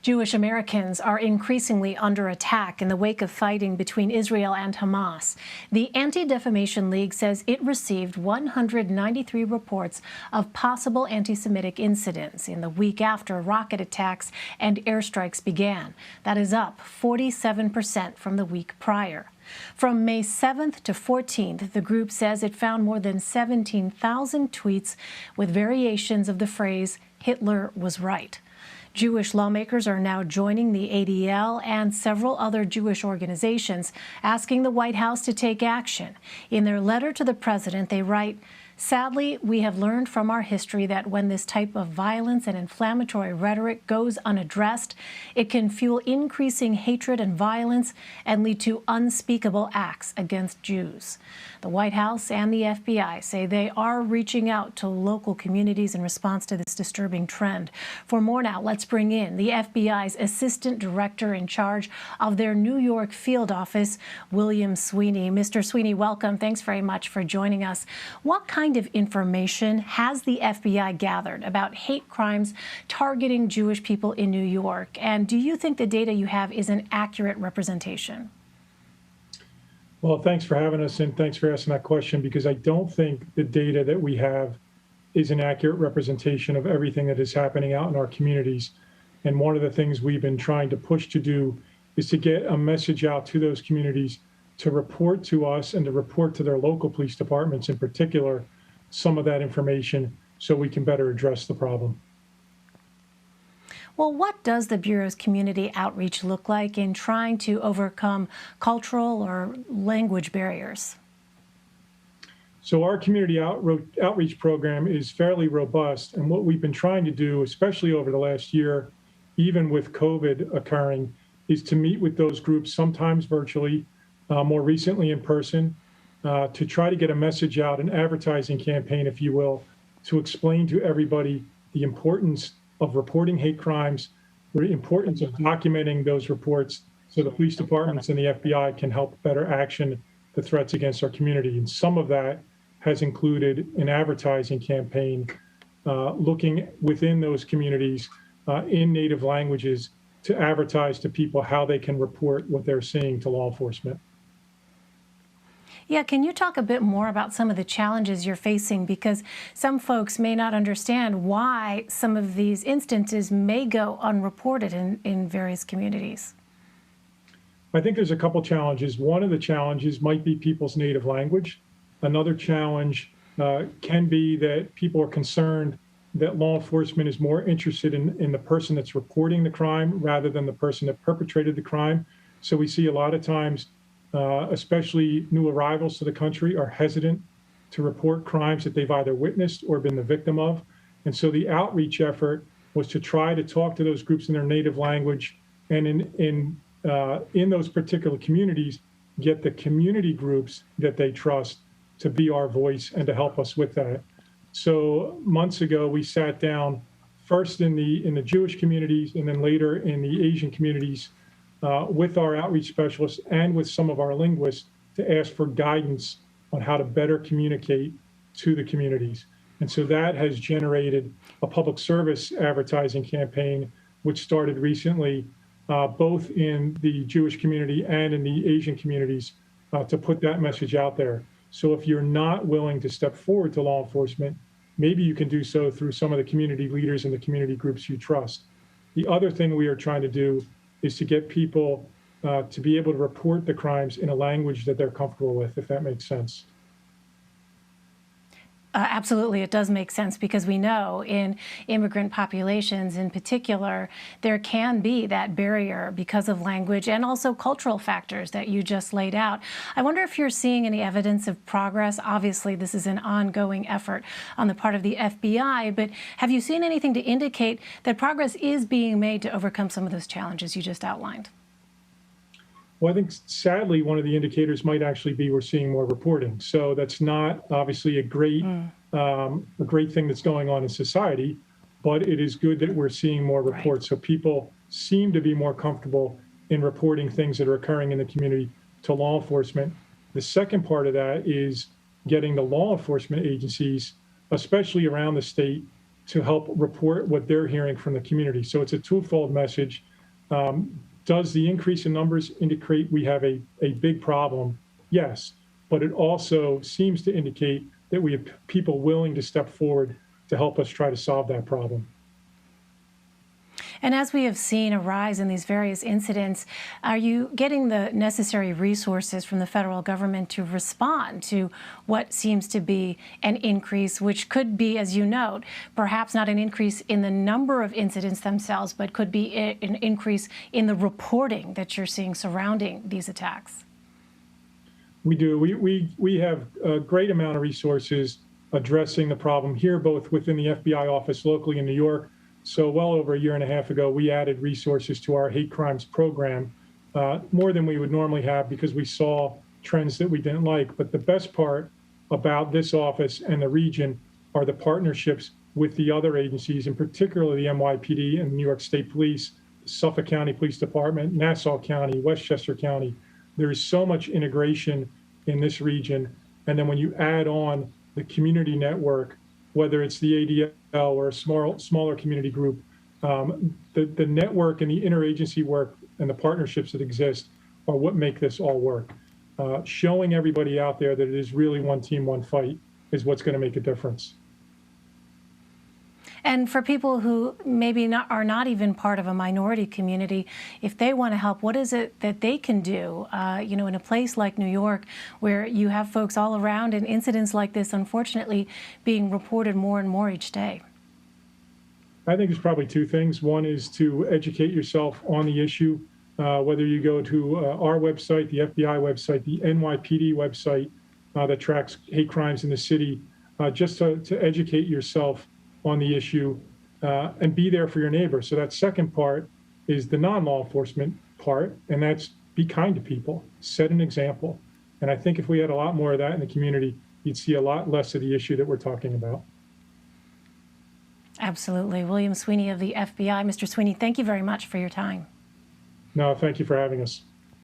Jewish Americans are increasingly under attack in the wake of fighting between Israel and Hamas. The Anti-Defamation League says it received 193 reports of possible anti-Semitic incidents in the week after rocket attacks and airstrikes began. That is up 47% from the week prior. From May 7th to 14th, the group says it found more than 17,000 tweets with variations of the phrase, "Hitler was right." Jewish lawmakers are now joining the ADL and several other Jewish organizations asking the White House to take action. In their letter to the president, they write, "Sadly, we have learned from our history that when this type of violence and inflammatory rhetoric goes unaddressed, it can fuel increasing hatred and violence and lead to unspeakable acts against Jews." The White House and the FBI say they are reaching out to local communities in response to this disturbing trend. For more now, let's bring in the FBI's Assistant Director in charge of their New York field office, William Sweeney. Mr. Sweeney, welcome. Thanks very much for joining us. What kind of information has the FBI gathered about hate crimes targeting Jewish people in New York? And do you think the data you have is an accurate representation? Well, thanks for having us, and thanks for asking that question, because I don't think the data that we have is an accurate representation of everything that is happening out in our communities. And one of the things we've been trying to push to do is to get a message out to those communities to report to us and to report to their local police departments in particular some of that information so we can better address the problem. Well, what does the Bureau's community outreach look like in trying to overcome cultural or language barriers? So our community outreach program is fairly robust, and what we've been trying to do, especially over the last year, even with COVID occurring, is to meet with those groups, sometimes virtually, more recently in person, to try to get a message out, an advertising campaign, if you will, to explain to everybody the importance of reporting hate crimes, the importance of documenting those reports so the police departments and the FBI can help better action the threats against our community. And some of that has included an advertising campaign looking within those communities in native languages to advertise to people how they can report what they're seeing to law enforcement. Yeah, can you talk a bit more about some of the challenges you're facing? Because some folks may not understand why some of these instances may go unreported in various communities. I think there's a couple challenges. One of the challenges might be people's native language. Another challenge can be that people are concerned that law enforcement is more interested in the person that's reporting the crime rather than the person that perpetrated the crime. So we see a lot of times especially new arrivals to the country are hesitant to report crimes that they've either witnessed or been the victim of. And so the outreach effort was to try to talk to those groups in their native language, and in those particular communities, get the community groups that they trust to be our voice and to help us with that. So months ago, we sat down first in the Jewish communities and then later in the Asian communities with our outreach specialists and with some of our linguists to ask for guidance on how to better communicate to the communities. And so that has generated a public service advertising campaign, which started recently, both in the Jewish community and in the Asian communities, to put that message out there. So if you're not willing to step forward to law enforcement, maybe you can do so through some of the community leaders and the community groups you trust. The other thing we are trying to do is to get people to be able to report the crimes in a language that they're comfortable with, if that makes sense. Absolutely, it does make sense, because we know in immigrant populations in particular, there can be that barrier because of language and also cultural factors that you just laid out. I wonder if you're seeing any evidence of progress. Obviously, this is an ongoing effort on the part of the FBI, but have you seen anything to indicate that progress is being made to overcome some of those challenges you just outlined? Well, I think sadly, one of the indicators might actually be we're seeing more reporting. So that's not obviously a great thing that's going on in society, but it is good that we're seeing more reports. Right. So people seem to be more comfortable in reporting things that are occurring in the community to law enforcement. The second part of that is getting the law enforcement agencies, especially around the state, to help report what they're hearing from the community. So it's a twofold message. Does the increase in numbers indicate we have a big problem? Yes, but it also seems to indicate that we have people willing to step forward to help us try to solve that problem. And as we have seen a rise in these various incidents, are you getting the necessary resources from the federal government to respond to what seems to be an increase, which could be, as you note, perhaps not an increase in the number of incidents themselves, but could be an increase in the reporting that you're seeing surrounding these attacks? We do. We have a great amount of resources addressing the problem here, both within the FBI office locally in New York. So well over a year and a half ago, we added resources to our hate crimes program, more than we would normally have because we saw trends that we didn't like. But the best part about this office and the region are the partnerships with the other agencies, in particular the NYPD and New York State Police, Suffolk County Police Department, Nassau County, Westchester County. There is so much integration in this region. And then when you add on the community network, whether it's the ADL or a smaller community group, the network and the interagency work and the partnerships that exist are what make this all work. Showing everybody out there that it is really one team, one fight is what's going to make a difference. And for people who maybe are not even part of a minority community, if they want to help, what is it that they can do? You know, in a place like New York, where you have folks all around and incidents like this, unfortunately, being reported more and more each day. I think there's probably two things. One is to educate yourself on the issue, whether you go to our website, the FBI website, the NYPD website that tracks hate crimes in the city, just to educate yourself on the issue and be there for your neighbor. So that second part is the non-law enforcement part, and that's be kind to people, set an example. And I think if we had a lot more of that in the community, you'd see a lot less of the issue that we're talking about. Absolutely. William Sweeney of the FBI. Mr. Sweeney, thank you very much for your time. No, thank you for having us.